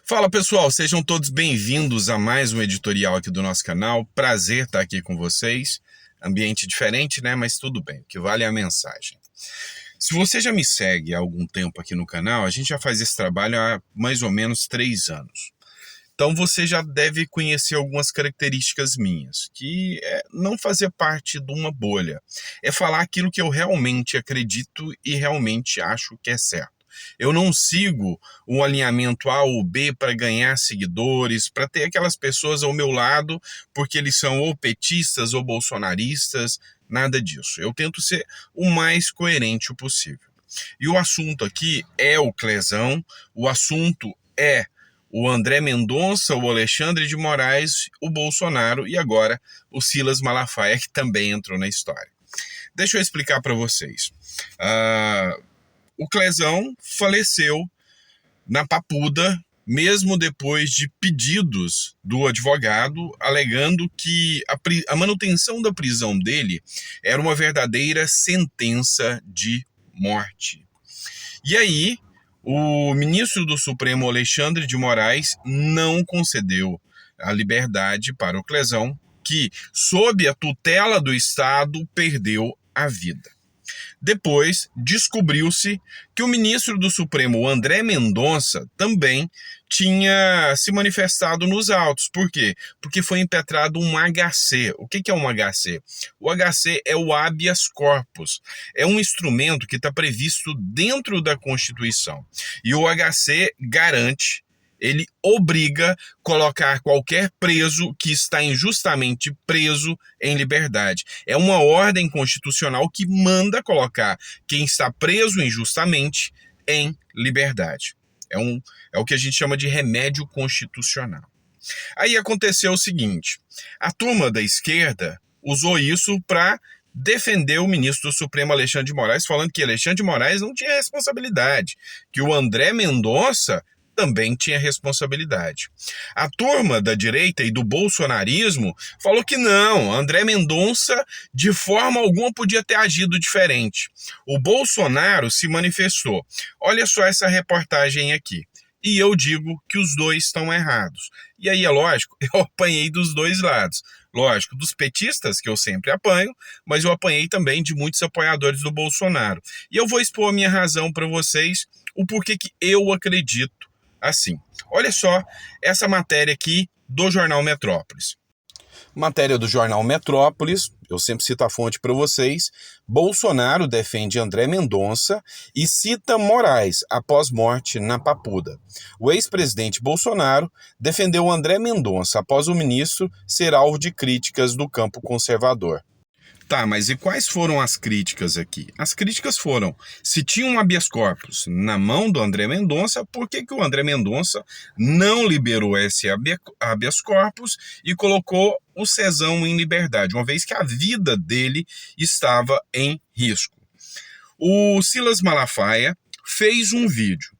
Fala pessoal, sejam todos bem-vindos a mais um editorial aqui do nosso canal. Prazer estar aqui com vocês. Ambiente diferente, né? Mas tudo bem, o que vale é a mensagem. Se você já me segue há algum tempo aqui no canal, a gente já faz esse trabalho há mais ou menos 3 anos. Então você já deve conhecer algumas características minhas, que é não fazer parte de uma bolha. É falar aquilo que eu realmente acredito e realmente acho que é certo. Eu não sigo o alinhamento A ou B para ganhar seguidores, para ter aquelas pessoas ao meu lado, porque eles são ou petistas ou bolsonaristas, nada disso. Eu tento ser o mais coerente possível. E o assunto aqui é o Clezão, o assunto é o André Mendonça, o Alexandre de Moraes, o Bolsonaro e agora o Silas Malafaia, que também entrou na história. Deixa eu explicar para vocês. O Clezão faleceu na Papuda, mesmo depois de pedidos do advogado, alegando que a manutenção da prisão dele era uma verdadeira sentença de morte. E aí, o ministro do Supremo, Alexandre de Moraes, não concedeu a liberdade para o Clezão, que, sob a tutela do Estado, perdeu a vida. Depois, descobriu-se que o ministro do Supremo, André Mendonça, também tinha se manifestado nos autos. Por quê? Porque foi impetrado um HC. O que é um HC? O HC é o habeas corpus. É um instrumento que está previsto dentro da Constituição. E o HC garante, ele obriga a colocar qualquer preso que está injustamente preso em liberdade. É uma ordem constitucional que manda colocar quem está preso injustamente em liberdade. É o que a gente chama de remédio constitucional. Aí aconteceu o seguinte: a turma da esquerda usou isso para defender o ministro do Supremo, Alexandre de Moraes, falando que Alexandre de Moraes não tinha responsabilidade, que o André Mendonça também tinha responsabilidade. A turma da direita e do bolsonarismo falou que não, André Mendonça de forma alguma podia ter agido diferente. O Bolsonaro se manifestou. Olha só essa reportagem aqui. E eu digo que os dois estão errados. E aí é lógico, eu apanhei dos dois lados. Lógico, dos petistas, que eu sempre apanho, mas eu apanhei também de muitos apoiadores do Bolsonaro. E eu vou expor a minha razão para vocês, o porquê que eu acredito assim. Olha só essa matéria aqui do Jornal Metrópolis. Matéria do Jornal Metrópolis, eu sempre cito a fonte para vocês. Bolsonaro defende André Mendonça e cita Moraes após morte na Papuda. O ex-presidente Bolsonaro defendeu André Mendonça após o ministro ser alvo de críticas do campo conservador. Tá, mas e quais foram as críticas aqui? As críticas foram, se tinha um habeas corpus na mão do André Mendonça, por que o André Mendonça não liberou esse habeas corpus e colocou o Cezão em liberdade, uma vez que a vida dele estava em risco? O Silas Malafaia fez um vídeo.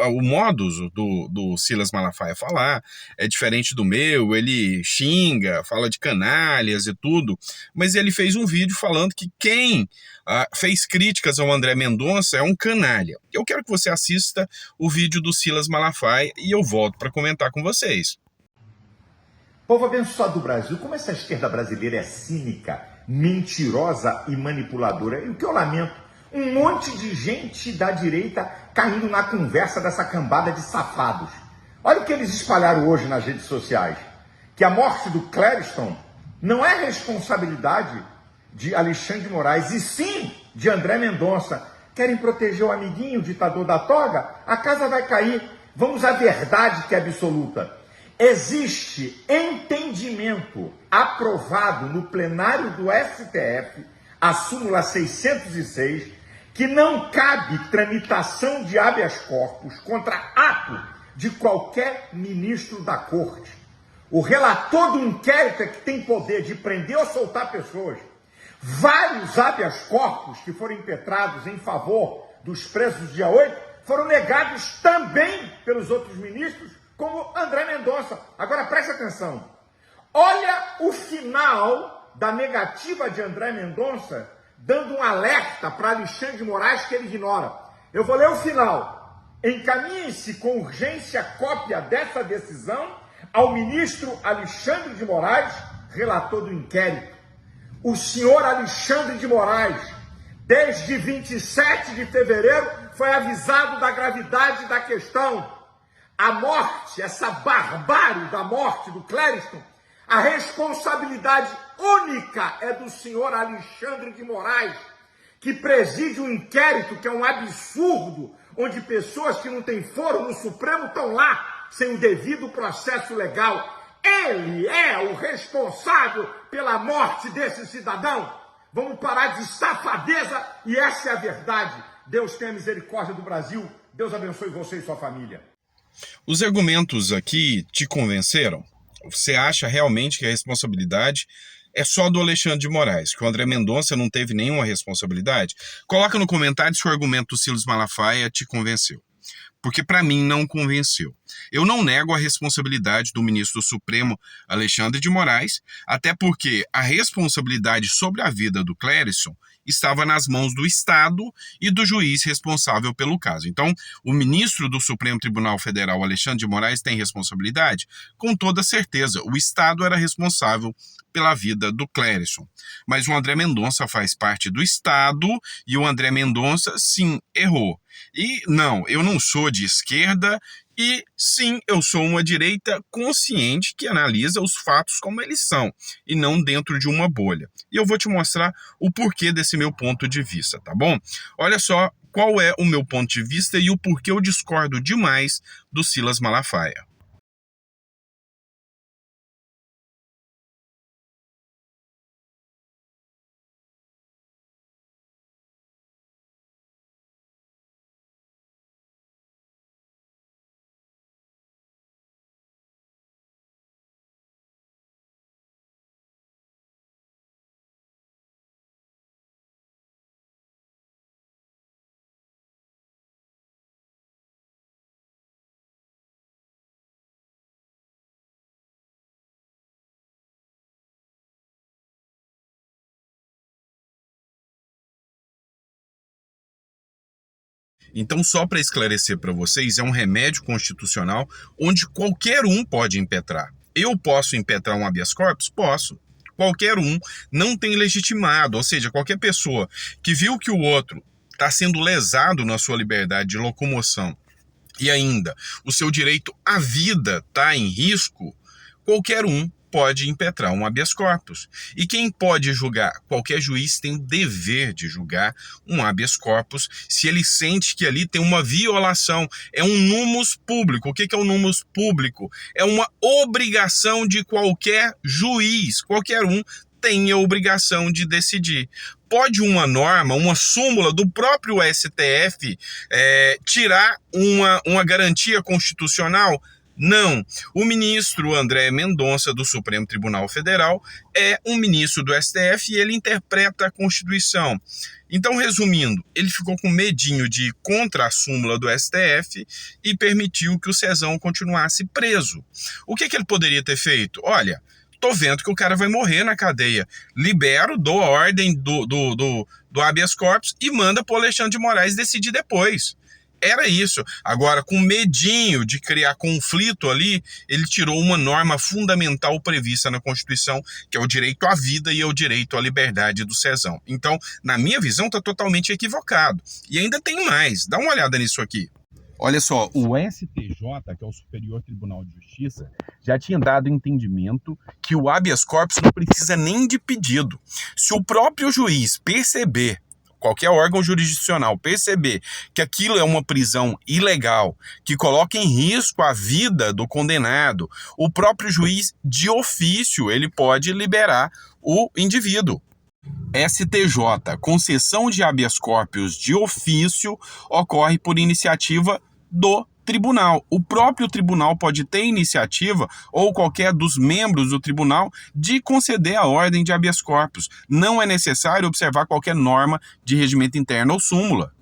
O modus do Silas Malafaia falar é diferente do meu, ele xinga, fala de canalhas e tudo, mas ele fez um vídeo falando que quem fez críticas ao André Mendonça é um canalha. Eu quero que você assista o vídeo do Silas Malafaia e eu volto para comentar com vocês. Povo abençoado do Brasil, como essa esquerda brasileira é cínica, mentirosa e manipuladora, e o que eu lamento, um monte de gente da direita caindo na conversa dessa cambada de safados. Olha o que eles espalharam hoje nas redes sociais, que a morte do Clériston não é responsabilidade de Alexandre de Moraes, e sim de André Mendonça. Querem proteger o amiguinho, o ditador da toga? A casa vai cair. Vamos à verdade que é absoluta. Existe entendimento aprovado no plenário do STF, a súmula 606, que não cabe tramitação de habeas corpus contra ato de qualquer ministro da corte. O relator do inquérito é que tem poder de prender ou soltar pessoas. Vários habeas corpus que foram impetrados em favor dos presos do dia 8 foram negados também pelos outros ministros, como André Mendonça. Agora preste atenção. Olha o final da negativa de André Mendonça, dando um alerta para Alexandre de Moraes que ele ignora. Eu vou ler o final. encaminhe-se com urgência cópia dessa decisão ao ministro Alexandre de Moraes, relator do inquérito. O senhor Alexandre de Moraes, desde 27 de fevereiro, foi avisado da gravidade da questão. A morte, essa barbárie da morte do Clériston, a responsabilidade única é do senhor Alexandre de Moraes, que preside um inquérito que é um absurdo, onde pessoas que não têm foro no Supremo estão lá, sem o devido processo legal. Ele é o responsável pela morte desse cidadão. Vamos parar de safadeza e essa é a verdade. Deus tenha misericórdia do Brasil. Deus abençoe você e sua família. Os argumentos aqui te convenceram? Você acha realmente que a responsabilidade é só do Alexandre de Moraes, que o André Mendonça não teve nenhuma responsabilidade? Coloca no comentário se o argumento do Silas Malafaia te convenceu. Porque para mim não convenceu. Eu não nego a responsabilidade do ministro do Supremo Alexandre de Moraes, até porque a responsabilidade sobre a vida do Clériston estava nas mãos do Estado e do juiz responsável pelo caso. Então, o ministro do Supremo Tribunal Federal, Alexandre de Moraes, tem responsabilidade? Com toda certeza, o Estado era responsável pela vida do Clériston. Mas o André Mendonça faz parte do Estado e o André Mendonça, sim, errou. E não, eu não sou de esquerda e sim, eu sou uma direita consciente que analisa os fatos como eles são e não dentro de uma bolha. E eu vou te mostrar o porquê desse meu ponto de vista, tá bom? Olha só qual é o meu ponto de vista e o porquê eu discordo demais do Silas Malafaia. Então, só para esclarecer para vocês, é um remédio constitucional onde qualquer um pode impetrar. Eu posso impetrar um habeas corpus? Posso. Qualquer um não tem legitimado, ou seja, qualquer pessoa que viu que o outro está sendo lesado na sua liberdade de locomoção e ainda o seu direito à vida está em risco, qualquer um pode impetrar um habeas corpus. E quem pode julgar? Qualquer juiz tem o dever de julgar um habeas corpus se ele sente que ali tem uma violação. É um numus público. O que é um numus público? É uma obrigação de qualquer juiz. Qualquer um tem a obrigação de decidir. Pode uma norma, uma súmula do próprio STF tirar uma garantia constitucional? Não. O ministro André Mendonça, do Supremo Tribunal Federal, é um ministro do STF e ele interpreta a Constituição. Então, resumindo, ele ficou com medinho de ir contra a súmula do STF e permitiu que o Cezão continuasse preso. O que ele poderia ter feito? Olha, tô vendo que o cara vai morrer na cadeia. Libero, dou a ordem do habeas corpus e manda pro Alexandre de Moraes decidir depois. Era isso. Agora, com medinho de criar conflito ali, ele tirou uma norma fundamental prevista na Constituição, que é o direito à vida e é o direito à liberdade do Cezão. Então, na minha visão, está totalmente equivocado. E ainda tem mais. Dá uma olhada nisso aqui. Olha só, o STJ, que é o Superior Tribunal de Justiça, já tinha dado entendimento que o habeas corpus não precisa nem de pedido. Se o próprio juiz perceber, qualquer órgão jurisdicional perceber que aquilo é uma prisão ilegal, que coloca em risco a vida do condenado, o próprio juiz, de ofício, ele pode liberar o indivíduo. STJ, concessão de habeas corpus de ofício ocorre por iniciativa do tribunal. O próprio tribunal pode ter iniciativa, ou qualquer dos membros do tribunal, de conceder a ordem de habeas corpus. Não é necessário observar qualquer norma de regimento interno ou súmula.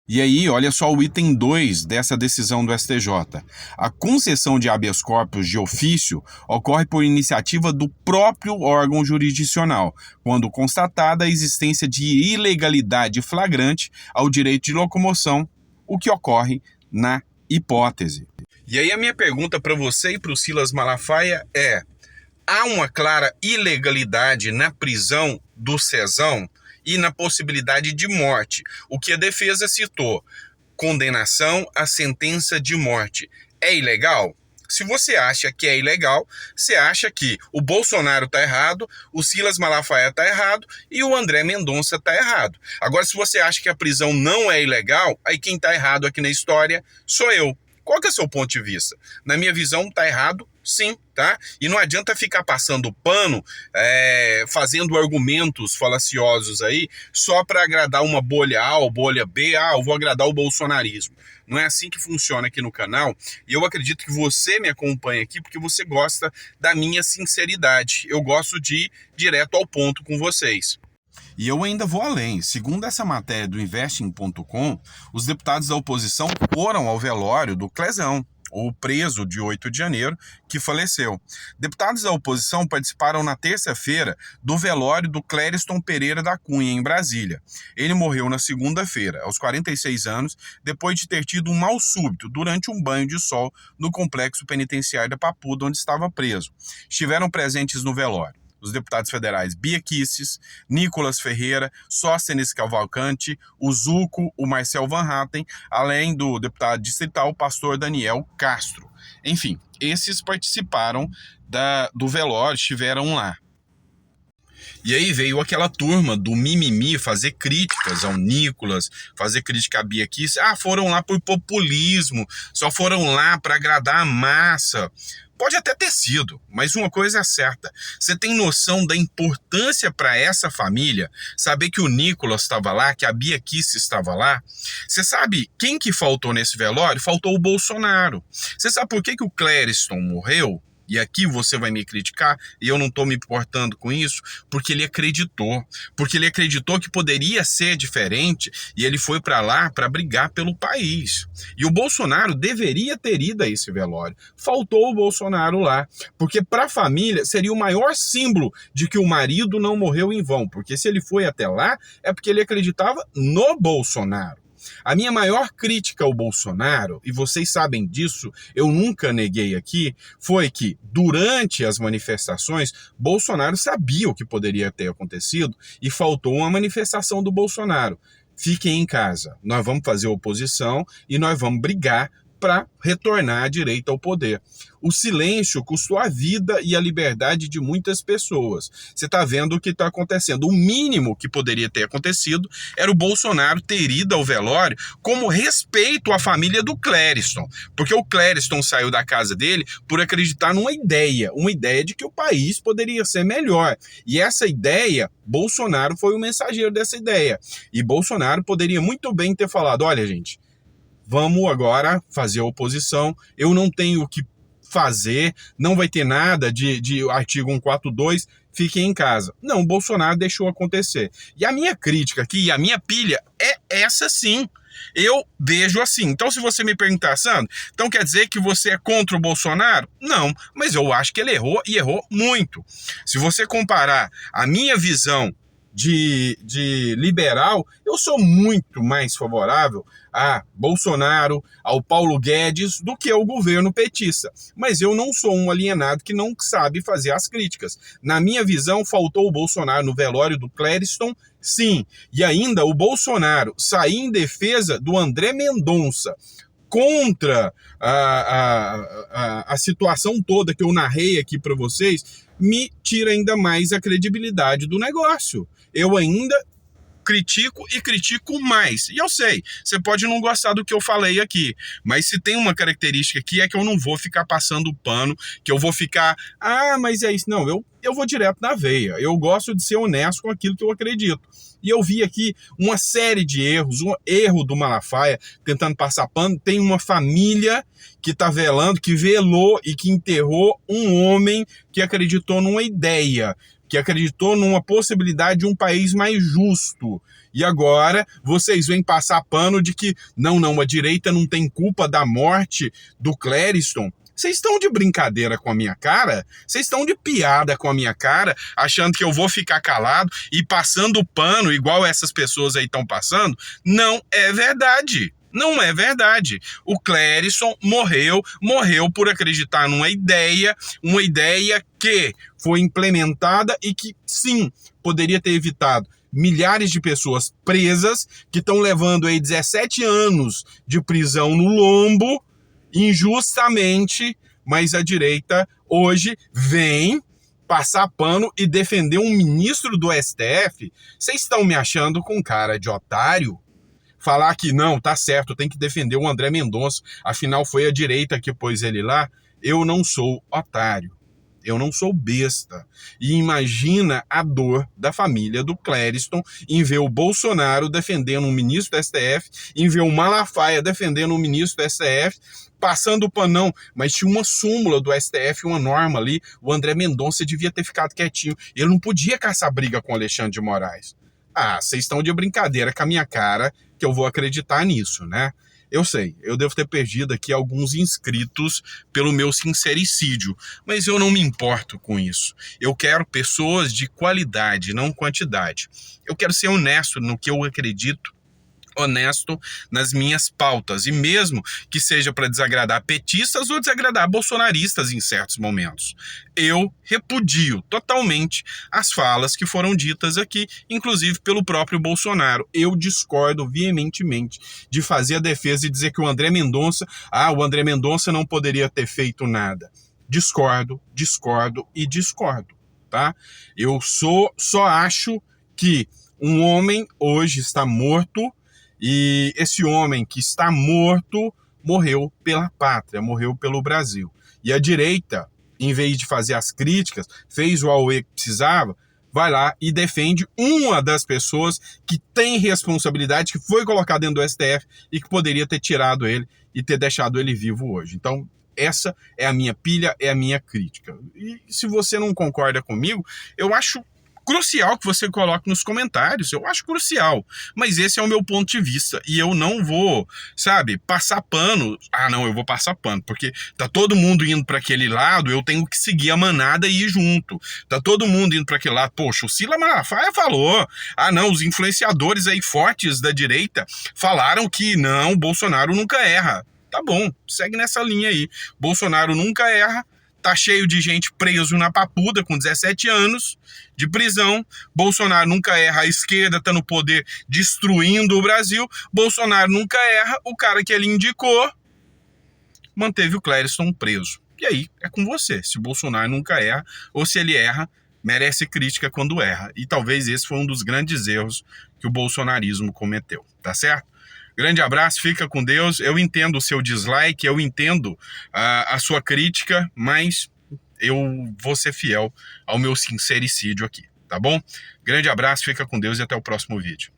E aí, olha só o item 2 dessa decisão do STJ. A concessão de habeas corpus de ofício ocorre por iniciativa do próprio órgão jurisdicional, quando constatada a existência de ilegalidade flagrante ao direito de locomoção, o que ocorre na hipótese. E aí a minha pergunta para você e para o Silas Malafaia é: há uma clara ilegalidade na prisão do Cezão e na possibilidade de morte? O que a defesa citou, condenação à sentença de morte, é ilegal? Se você acha que é ilegal, você acha que o Bolsonaro está errado, o Silas Malafaia está errado e o André Mendonça está errado. Agora, se você acha que a prisão não é ilegal, aí quem está errado aqui na história sou eu. Qual que é o seu ponto de vista? Na minha visão, está errado, sim, tá? E não adianta ficar passando pano, fazendo argumentos falaciosos aí, só para agradar uma bolha A ou bolha B. Eu vou agradar o bolsonarismo. Não é assim que funciona aqui no canal. E eu acredito que você me acompanha aqui porque você gosta da minha sinceridade. Eu gosto de ir direto ao ponto com vocês. E eu ainda vou além. Segundo essa matéria do Investing.com, os deputados da oposição foram ao velório do Clezão, o preso de 8 de janeiro, que faleceu. Deputados da oposição participaram na terça-feira do velório do Clériston Pereira da Cunha, em Brasília. Ele morreu na segunda-feira, aos 46 anos, depois de ter tido um mal súbito durante um banho de sol no complexo penitenciário da Papuda, onde estava preso. Estiveram presentes no velório os deputados federais Bia Kicis, Nicolas Ferreira, Sóstenes Cavalcante, o Zuco, o Marcel Van Hatten, além do deputado distrital, o pastor Daniel Castro. Enfim, esses participaram do velório, estiveram lá. E aí veio aquela turma do mimimi fazer críticas ao Nicolas, fazer crítica à Bia Kicis. Foram lá por populismo, só foram lá para agradar a massa. Pode até ter sido, mas uma coisa é certa. Você tem noção da importância para essa família saber que o Nicolas estava lá, que a Bia Kicis estava lá? Você sabe quem que faltou nesse velório? Faltou o Bolsonaro. Você sabe por que o Clériston morreu? E aqui você vai me criticar, e eu não estou me importando com isso, porque ele acreditou. Porque ele acreditou que poderia ser diferente, e ele foi para lá para brigar pelo país. E o Bolsonaro deveria ter ido a esse velório. Faltou o Bolsonaro lá, porque para a família seria o maior símbolo de que o marido não morreu em vão. Porque se ele foi até lá, é porque ele acreditava no Bolsonaro. A minha maior crítica ao Bolsonaro, e vocês sabem disso, eu nunca neguei aqui, foi que durante as manifestações, Bolsonaro sabia o que poderia ter acontecido e faltou uma manifestação do Bolsonaro. Fiquem em casa, nós vamos fazer oposição e nós vamos brigar para retornar a direita ao poder. O silêncio custou a vida e a liberdade de muitas pessoas. Você está vendo o que está acontecendo. O mínimo que poderia ter acontecido era o Bolsonaro ter ido ao velório como respeito à família do Clériston. Porque o Clériston saiu da casa dele por acreditar numa ideia de que o país poderia ser melhor. E essa ideia, Bolsonaro foi o mensageiro dessa ideia. E Bolsonaro poderia muito bem ter falado: olha, gente, vamos agora fazer a oposição, eu não tenho o que fazer, não vai ter nada de artigo 142, fiquem em casa. Não, o Bolsonaro deixou acontecer. E a minha crítica aqui, a minha pilha é essa sim. Eu vejo assim. Então, se você me perguntar, Sandro, então quer dizer que você é contra o Bolsonaro? Não, mas eu acho que ele errou e errou muito. Se você comparar a minha visão de liberal, eu sou muito mais favorável a Bolsonaro, ao Paulo Guedes, do que ao governo petista. Mas eu não sou um alienado que não sabe fazer as críticas. Na minha visão, faltou o Bolsonaro no velório do Clériston, sim. E ainda o Bolsonaro sair em defesa do André Mendonça contra a situação toda que eu narrei aqui para vocês, me tira ainda mais a credibilidade do negócio. Eu ainda critico e critico mais. E eu sei, você pode não gostar do que eu falei aqui, mas se tem uma característica aqui é que eu não vou ficar passando pano, que eu vou ficar, mas é isso. Não, eu vou direto na veia. Eu gosto de ser honesto com aquilo que eu acredito. E eu vi aqui uma série de erros, um erro do Malafaia tentando passar pano. Tem uma família que está velando, que velou e que enterrou um homem que acreditou numa ideia, que acreditou numa possibilidade de um país mais justo. E agora vocês vêm passar pano de que não, a direita não tem culpa da morte do Clériston. Vocês estão de brincadeira com a minha cara? Vocês estão de piada com a minha cara, achando que eu vou ficar calado e passando pano igual essas pessoas aí estão passando? Não é verdade. Não é verdade. O Clériston morreu por acreditar numa ideia, uma ideia que foi implementada e que, sim, poderia ter evitado milhares de pessoas presas, que estão levando aí 17 anos de prisão no lombo, injustamente, mas a direita hoje vem passar pano e defender um ministro do STF. Vocês estão me achando com cara de otário? Falar que não, tá certo, tem que defender o André Mendonça, afinal foi a direita que pôs ele lá. Eu não sou otário, eu não sou besta. E imagina a dor da família do Clériston em ver o Bolsonaro defendendo um ministro do STF, em ver o Malafaia defendendo um ministro do STF, passando o panão, mas tinha uma súmula do STF, uma norma ali, o André Mendonça devia ter ficado quietinho, ele não podia caçar briga com o Alexandre de Moraes. Ah, vocês estão de brincadeira com a minha cara que eu vou acreditar nisso, né? Eu sei, eu devo ter perdido aqui alguns inscritos pelo meu sincericídio, mas eu não me importo com isso. Eu quero pessoas de qualidade, não quantidade. Eu quero ser honesto no que eu acredito, honesto nas minhas pautas, e mesmo que seja para desagradar petistas ou desagradar bolsonaristas em certos momentos. Eu repudio totalmente as falas que foram ditas aqui, inclusive pelo próprio Bolsonaro. Eu discordo veementemente de fazer a defesa e dizer que o André Mendonça não poderia ter feito nada. Discordo, tá? Eu só acho que um homem hoje está morto, e esse homem que está morto morreu pela pátria, morreu pelo Brasil. E a direita, em vez de fazer as críticas, fez o auê que precisava, vai lá e defende uma das pessoas que tem responsabilidade, que foi colocada dentro do STF e que poderia ter tirado ele e ter deixado ele vivo hoje. Então, essa é a minha pilha, é a minha crítica. E se você não concorda comigo, eu acho crucial que você coloque nos comentários, eu acho crucial, mas esse é o meu ponto de vista, e eu não vou, passar pano. Eu vou passar pano, porque tá todo mundo indo para aquele lado, eu tenho que seguir a manada e ir junto. Tá todo mundo indo para aquele lado, poxa, o Cila Malafaia falou, os influenciadores aí fortes da direita falaram que não, Bolsonaro nunca erra. Tá bom, segue nessa linha aí, Bolsonaro nunca erra. Tá cheio de gente preso na papuda com 17 anos de prisão. Bolsonaro nunca erra, a esquerda tá no poder destruindo o Brasil. Bolsonaro nunca erra, o cara que ele indicou manteve o Clériston preso. E aí, é com você. Se Bolsonaro nunca erra, ou se ele erra, merece crítica quando erra. E talvez esse foi um dos grandes erros que o bolsonarismo cometeu, tá certo? Grande abraço, fica com Deus. Eu entendo o seu dislike, eu entendo a sua crítica, mas eu vou ser fiel ao meu sincericídio aqui, tá bom? Grande abraço, fica com Deus e até o próximo vídeo.